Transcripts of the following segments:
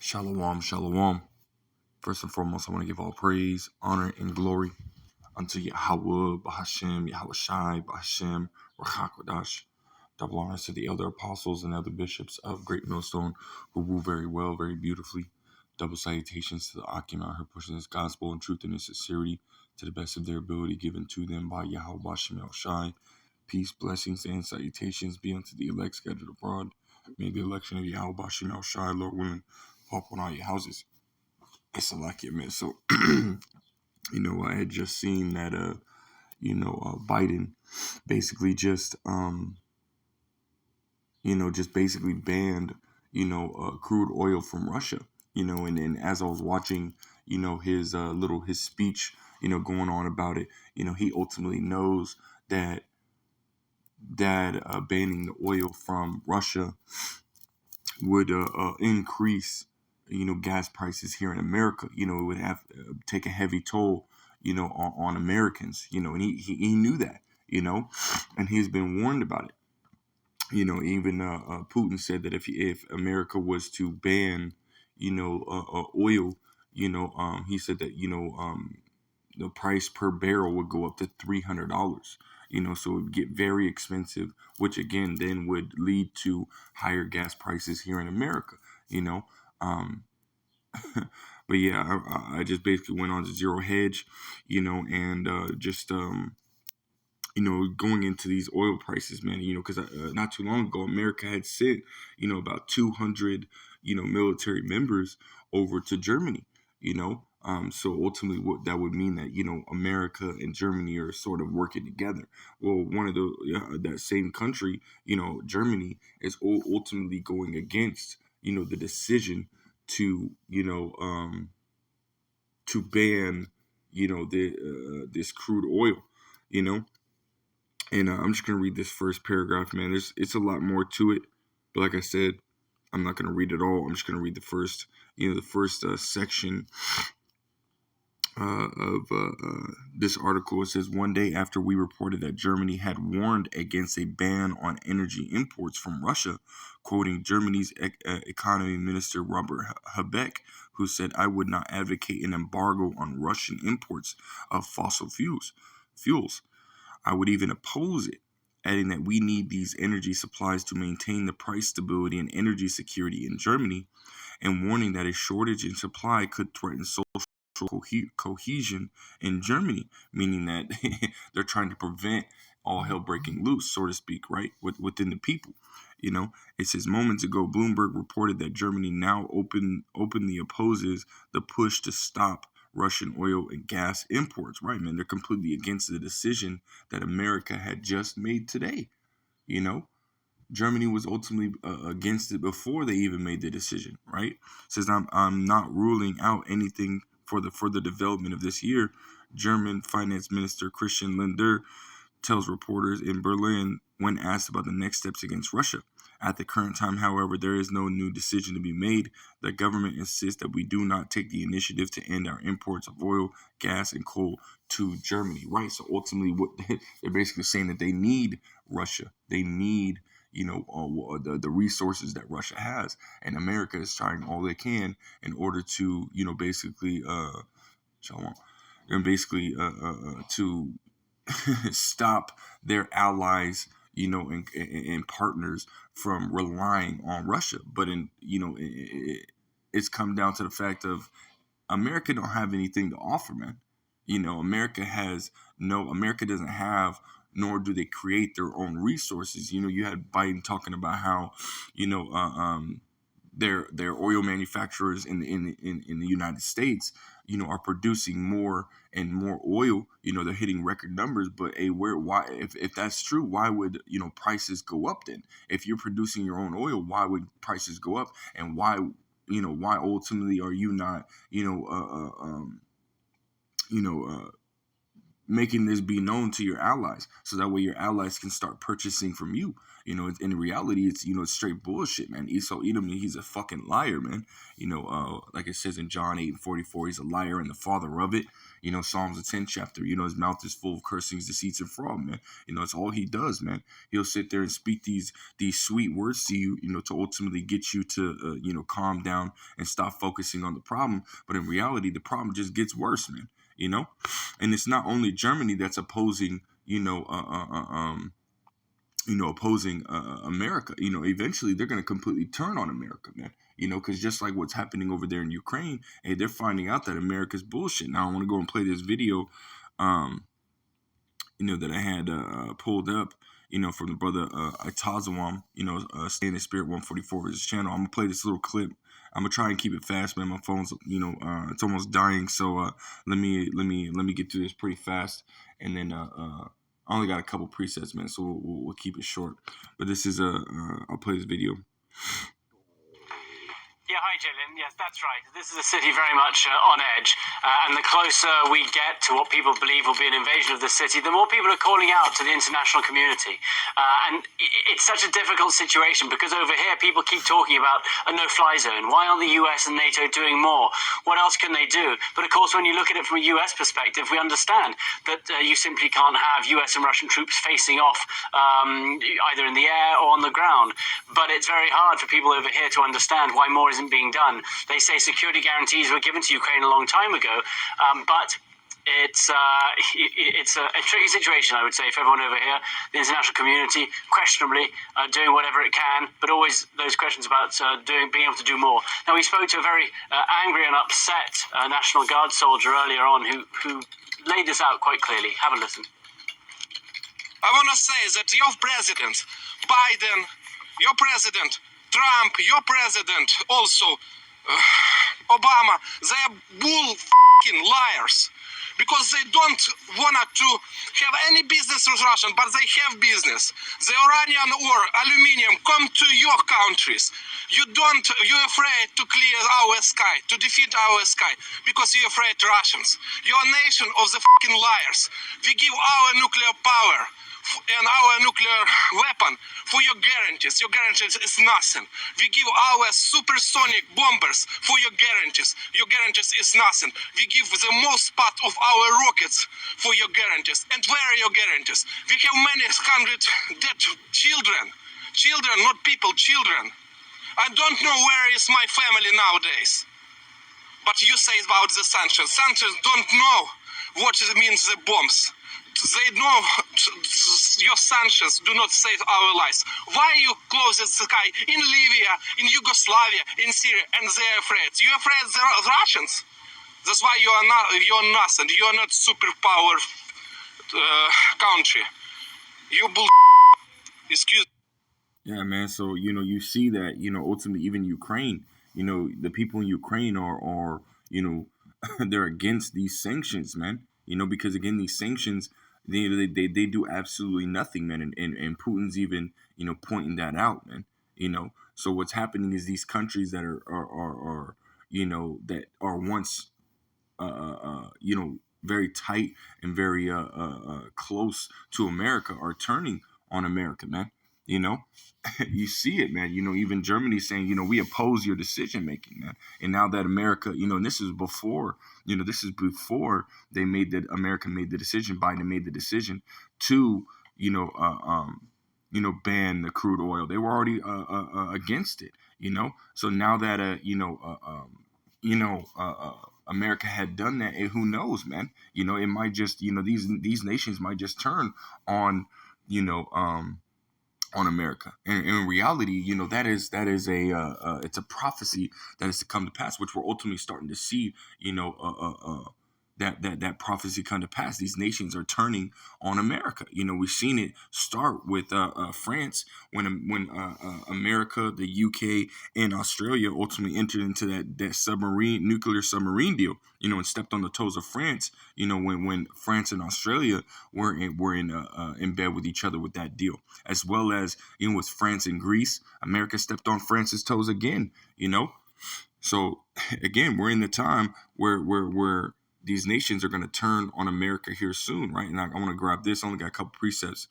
Shalom, shalom. First and foremost, I want to give all praise, honor, and glory unto Yahweh, Bahashem, Yahweh Shai, Bahashem, Rachakodash. Double honors to the elder apostles and other bishops of Great Millstone who rule very well, very beautifully. Double salutations to the Akim out here pushing this gospel and truth and in sincerity to the best of their ability given to them by Yahweh Bahashem El Shai. Peace, blessings, and salutations be unto the elect scattered abroad. May the election of Yahweh Bahashem El Shai, Lord willing, pop on all your houses. It's a lucky man. So, I had just seen that, Biden basically just basically banned, crude oil from Russia, and then as I was watching, his speech, going on about it, he ultimately knows that banning the oil from Russia would increase, gas prices here in America. It would have take a heavy toll, on Americans. And he knew that, and he's been warned about it. Even Putin said that if America was to ban, oil, he said that the price per barrel would go up to $300. So it would get very expensive, which again then would lead to higher gas prices here in America. You know, um, but yeah, I just basically went on to zero hedge, and just going into these oil prices, man, because not too long ago, America had sent, about 200, military members over to Germany, so ultimately what that would mean that, America and Germany are sort of working together. Well, one of that same country, Germany is ultimately going against, the decision to, to ban, this crude oil, you know, and I'm just gonna read this first paragraph, man. It's a lot more to it, but like I said, I'm not gonna read it all. I'm just gonna read the first section of this article. It says, one day after we reported that Germany had warned against a ban on energy imports from Russia, quoting Germany's economy minister Robert Habeck, who said, "I would not advocate an embargo on Russian imports of fossil fuels. I would even oppose it, adding that we need these energy supplies to maintain the price stability and energy security in Germany, and warning that a shortage in supply could threaten social cohesion in Germany, meaning that they're trying to prevent all hell breaking loose, so to speak, right, within the people. It says moments ago, Bloomberg reported that Germany now openly opposes the push to stop Russian oil and gas imports. Right, man, they're completely against the decision that America had just made today. You know, Germany was ultimately against it before they even made the decision. Right, says I'm not ruling out anything for the further development of this year. German Finance Minister Christian Lindner tells reporters in Berlin when asked about the next steps against Russia. At the current time, however, there is no new decision to be made. The government insists that we do not take the initiative to end our imports of oil, gas, and coal to Germany. Right. So ultimately, what they're basically saying that they need Russia. They need the resources that Russia has, and America is trying all they can in order to basically to stop their allies, and partners from relying on Russia. But it's come down to the fact of America don't have anything to offer, man. America doesn't have, nor do they create their own resources. You had Biden talking about how, you know, their oil manufacturers in the United States, are producing more and more oil. They're hitting record numbers. But why if that's true, why would prices go up then? If you're producing your own oil, why would prices go up? And why ultimately are you not you know making this be known to your allies, so that way your allies can start purchasing from you. In reality, it's it's straight bullshit, man. Esau Edom, he's a fucking liar, man. Like it says in John 8:44, he's a liar and the father of it. Psalms the 10th chapter, his mouth is full of cursings, deceits, and fraud, man. It's all he does, man. He'll sit there and speak these sweet words to you, to ultimately get you to calm down and stop focusing on the problem. But in reality, the problem just gets worse, man. And it's not only Germany that's opposing opposing America. Eventually they're going to completely turn on America, man. Because just like what's happening over there in Ukraine, hey, they're finding out that America's bullshit. Now I want to go and play this video, that I had pulled up, from the brother Itazawam, Stay in the Spirit 144 is his channel. I'm gonna play this little clip. I'm gonna try and keep it fast, man. My phone's, it's almost dying, so let me get through this pretty fast, and then I only got a couple presets, man, so we'll keep it short. But this is I'll play this video. Yeah, hi, Jillian. Yes, that's right. This is a city very much on edge. And the closer we get to what people believe will be an invasion of the city, the more people are calling out to the international community. And it's such a difficult situation because over here, people keep talking about a no-fly zone. Why aren't the US and NATO doing more? What else can they do? But of course, when you look at it from a US perspective, we understand that you simply can't have US and Russian troops facing off either in the air or on the ground. But it's very hard for people over here to understand why more isn't being done. They say security guarantees were given to Ukraine a long time ago, but it's a tricky situation, I would say, for everyone over here. The international community, questionably, doing whatever it can, but always those questions about being able to do more. Now, we spoke to a very angry and upset National Guard soldier earlier on who laid this out quite clearly. Have a listen. I want to say that your president, Biden, your president, Trump, your president, also Obama, they are bull-f***ing liars. Because they don't want to have any business with Russia, but they have business. The uranium or aluminium come to your countries. You're afraid to clear our sky, to defeat our sky, because you're afraid Russians. You're a nation of the f***ing liars. We give our nuclear power and our nuclear weapon for your guarantees. Your guarantees is nothing. We give our supersonic bombers for your guarantees. Your guarantees is nothing. We give the most part of our rockets for your guarantees. And where are your guarantees? We have many hundred dead children. Children, not people, children. I don't know where is my family nowadays. But you say about the sanctions. Sanctions don't know what it means, the bombs. They know your sanctions do not save our lives. Why you close the sky in Libya, in Yugoslavia, in Syria, and they're afraid? You're afraid of the Russians. That's why you're nothing. You're not superpower country. You bull. Excuse. Yeah, man. So you see that ultimately even Ukraine, the people in Ukraine are they're against these sanctions, man. Because again, these sanctions. They do absolutely nothing, man, and Putin's even pointing that out, man. So what's happening is these countries that are that are once very tight and very close to America are turning on America, man. You see it, man. Even Germany saying, we oppose your decision making, man. And now that America, and this is before, they made that America made the decision, Biden made the decision to, ban the crude oil. They were already against it, So now that America had done that, and who knows, man? It might just, these nations might just turn on, on America. And in reality, that is a it's a prophecy that is to come to pass, which we're ultimately starting to see, that prophecy come to pass. These nations are turning on America. We've seen it start with France when America, the UK, and Australia ultimately entered into that nuclear submarine deal. And stepped on the toes of France. When France and Australia were in bed with each other with that deal, as well as with France and Greece, America stepped on France's toes again. So again, we're in the time where these nations are going to turn on America here soon, right? And I want to grab this. I only got a couple precepts.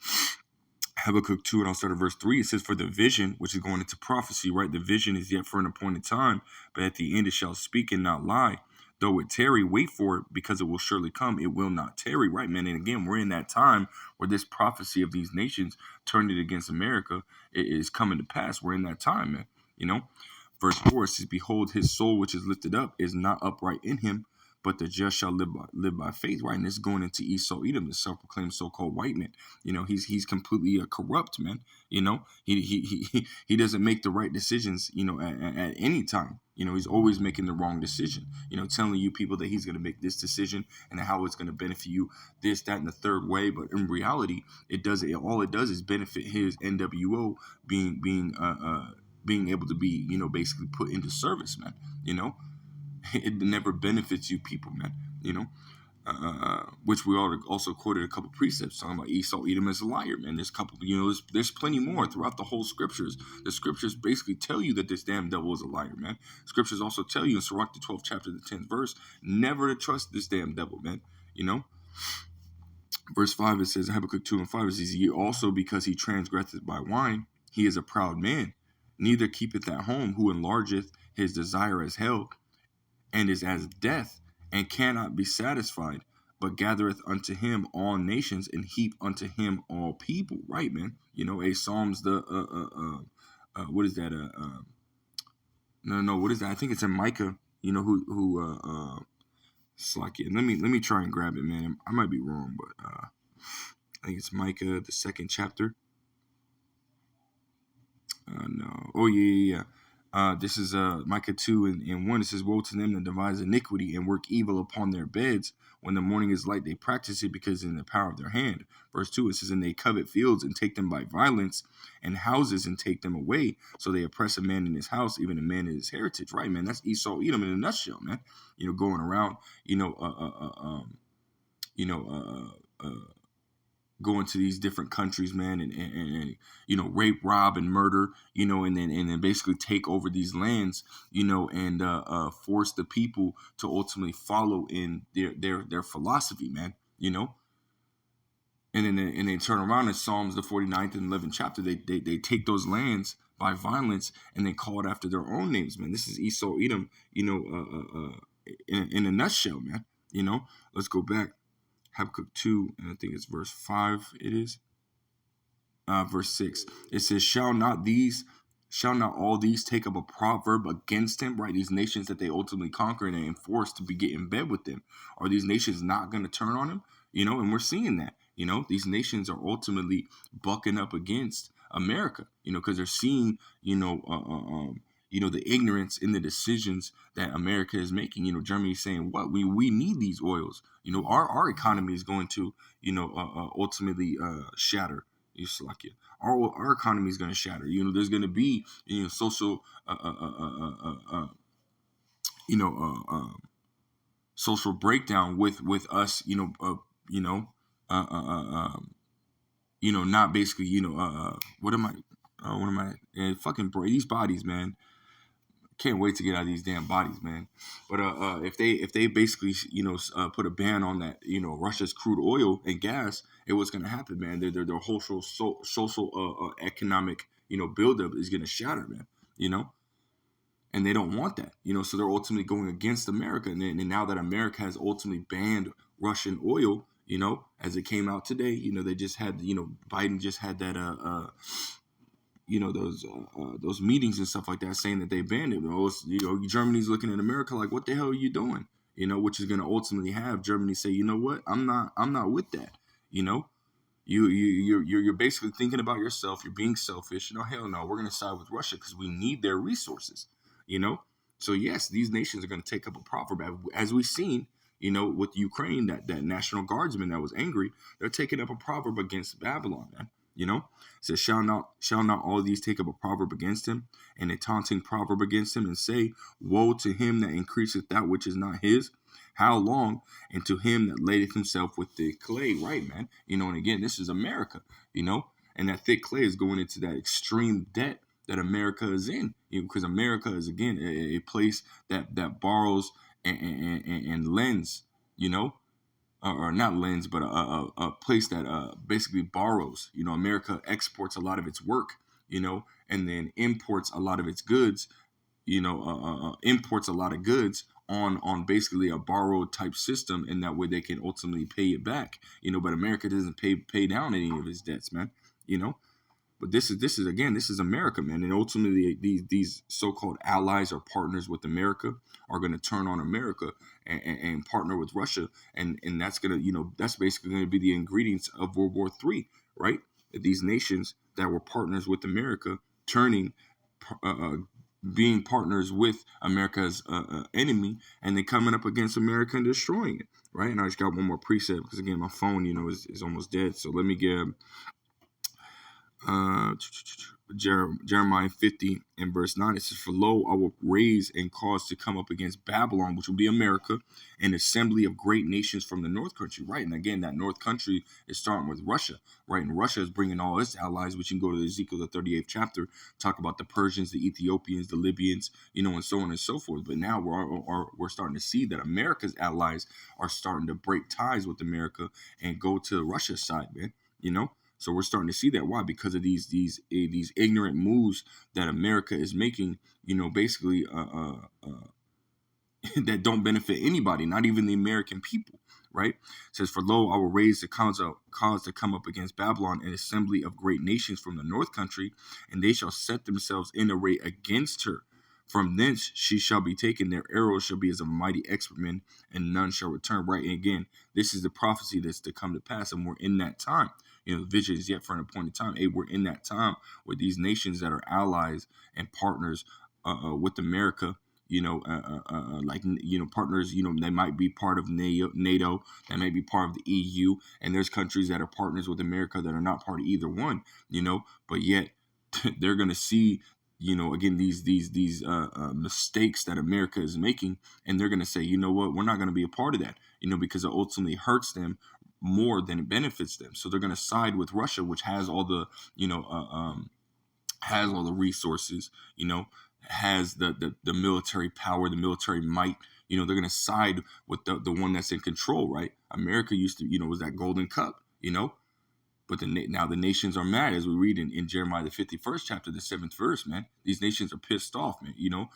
Habakkuk 2, and I'll start at verse 3. It says, for the vision, which is going into prophecy, right? The vision is yet for an appointed time, but at the end it shall speak and not lie. Though it tarry, wait for it, because it will surely come. It will not tarry, right, man? And again, we're in that time where this prophecy of these nations turning against America is coming to pass. We're in that time, man. You know, verse 4 says, behold, his soul which is lifted up is not upright in him, but the just shall live by faith, right? And this is going into Esau Edom, the self-proclaimed so-called white man. You know, he's completely corrupt, man. You know, he doesn't make the right decisions, you know, at any time. You know, he's always making the wrong decision, you know, telling you people that he's going to make this decision and how it's going to benefit you this, that, and the third way. But in reality, all it does is benefit his NWO being able to be, you know, basically put into service, man. You know, it never benefits you people, man. You know, which we also quoted a couple precepts talking about Esau Edom as a liar, man. There's a couple, you know, there's plenty more throughout the whole scriptures. The scriptures basically tell you that this damn devil is a liar, man. Scriptures also tell you in Sirach, the 12th chapter, the 10th verse, never to trust this damn devil, man. You know, verse 5, it says, Habakkuk 2 and 5, it says, ye also, because he transgresseth by wine, he is a proud man, neither keepeth at home, who enlargeth his desire as hell, and is as death, and cannot be satisfied, but gathereth unto him all nations, and heap unto him all people. Right, man. You know, a Psalms what is that? What is that? I think it's in Micah. You know Slakia. Let me try and grab it, man. I might be wrong, but I think it's Micah, the 2nd chapter. No. Oh yeah. This is Micah 2 and 1. It says, woe to them that devise iniquity and work evil upon their beds. When the morning is light, they practice it, because in the power of their hand. Verse 2, it says, and they covet fields and take them by violence, and houses and take them away. So they oppress a man in his house, even a man in his heritage. Right, man? That's Esau Edom in a nutshell, man. You know, going around, going to these different countries, man, and you know, rape, rob, and murder, you know, and then basically take over these lands, you know, and force the people to ultimately follow in their philosophy, man, you know. And then they turn around in Psalms, the 49th and 11th chapter, they take those lands by violence, and they call it after their own names, man. This is Esau Edom, you know, in a nutshell, man. You know, let's go back. Habakkuk 2, and I think it's verse 5, it is. Verse 6, it says, shall not all these take up a proverb against him, right? These nations that they ultimately conquer and they enforce to get in bed with them. Are these nations not going to turn on him? You know, and we're seeing that, you know, these nations are ultimately bucking up against America, you know, because they're seeing, you know, the ignorance in the decisions that America is making. You know, Germany is saying, what, we need these oils. You know, our economy is going to, you know, ultimately shatter. Our economy is going to shatter. You know, there's going to be, you know, social, social breakdown with us. Not basically, what am I? Fucking these bodies, man. Can't wait to get out of these damn bodies, man. But if they basically, you know, put a ban on that, you know, Russia's crude oil and gas, what's gonna happen, man? Their whole social economic, you know, buildup is gonna shatter, man. You know, and they don't want that, you know. So they're ultimately going against America, and now that America has ultimately banned Russian oil, you know, as it came out today, you know, they just had, you know, Biden just had that you know, those meetings and stuff like that, saying that they banned it. You know, Germany's looking at America like, what the hell are you doing? You know, which is going to ultimately have Germany say, you know what, I'm not with that. You know, you're basically thinking about yourself. You're being selfish. You know, hell no, we're going to side with Russia because we need their resources. You know, so yes, these nations are going to take up a proverb, as we've seen. You know, with Ukraine, that National Guardsman that was angry, they're taking up a proverb against Babylon, man. You know, it says, shall not all these take up a proverb against him, and a taunting proverb against him, and say, woe to him that increaseth that which is not his? How long? And to him that ladeth himself with thick clay. Right, man. You know, and again, this is America, you know, and that thick clay is going into that extreme debt that America is in, you know, because America is, again, a place that borrows and lends, you know, or not lends, but a place that basically borrows. You know, America exports a lot of its work, you know, and then imports a lot of its goods, you know, imports a lot of goods on basically a borrowed type system, and that way they can ultimately pay it back, you know. But America doesn't pay down any of its debts, man, you know. But this is again, this is America, man, and ultimately these so-called allies or partners with America are going to turn on America and partner with Russia, and that's gonna, you know, that's basically going to be the ingredients of World War III, right? These nations that were partners with America turning, uh, uh, being partners with America's enemy, and then coming up against America and destroying it, right? And I just got one more preset because again, my phone, you know, is almost dead. So let me get uh, Jeremiah 50 and verse 9. It says, "For lo, I will raise and cause to come up against Babylon," which will be America, "an assembly of great nations from the north country." Right, and again, that north country is starting with Russia, right? And Russia is bringing all its allies, which you can go to Ezekiel the 38th chapter, talk about the Persians, the Ethiopians, the Libyans, you know, and so on and so forth. But now we're starting to see that America's allies are starting to break ties with America and go to Russia's side, man. You know. So we're starting to see that. Why? Because of these ignorant moves that America is making. You know, basically, that don't benefit anybody, not even the American people. Right? It says, "For lo, I will raise the cause to come up against Babylon, an assembly of great nations from the north country, and they shall set themselves in array against her. From thence she shall be taken; their arrows shall be as a mighty expert, and none shall return." Right? And again, this is the prophecy that's to come to pass, and we're in that time. You know, the vision is yet for an appointed time. Hey, we're in that time where these nations that are allies and partners with America, you know, like, you know, partners, you know, they might be part of NATO, they may be part of the EU, and there's countries that are partners with America that are not part of either one, you know, but yet they're going to see, you know, again, these mistakes that America is making, and they're going to say, you know what, we're not going to be a part of that, you know, because it ultimately hurts them more than it benefits them. So they're going to side with Russia, which has all the, you know, has all the resources, you know, has the military power, the military might. You know, they're going to side with the one that's in control, right? America used to, you know, was that golden cup, you know, but now the nations are mad, as we read in Jeremiah the 51st chapter, the 7th verse, man. These nations are pissed off, man, you know.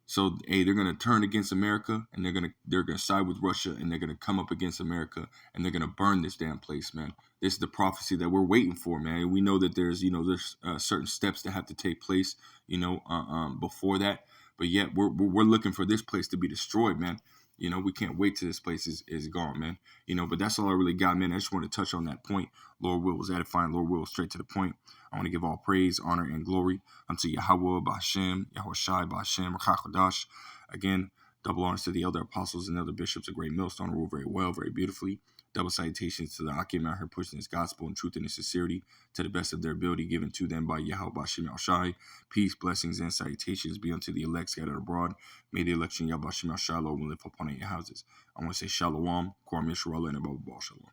So, hey, they're gonna turn against America, and they're gonna side with Russia, and they're gonna come up against America, and they're gonna burn this damn place, man. This is the prophecy that we're waiting for, man. And we know that there's, you know, there's certain steps that have to take place, you know, before that. But yet we're looking for this place to be destroyed, man. You know, we can't wait till this place is gone, man. You know, but that's all I really got, man. I just want to touch on that point. Lord will was edifying. Lord will straight to the point. I want to give all praise, honor, and glory unto Yahweh, Ba'Shem, Yahushai, Ba'Shem, Rachakadash. Again, double honors to the elder apostles and elder bishops. A great millstone rule very well, very beautifully. Double salutations to the Akim out here pushing this gospel in truth and in sincerity to the best of their ability, given to them by Yahweh, Ba'Shem, Yahushai. Peace, blessings, and salutations be unto the elect scattered abroad. May the election Yahweh, Ba'Shem, Yahushai, Lord, will live upon your houses. I want to say Shalom, Kwam Yisrael, and above all Shalom.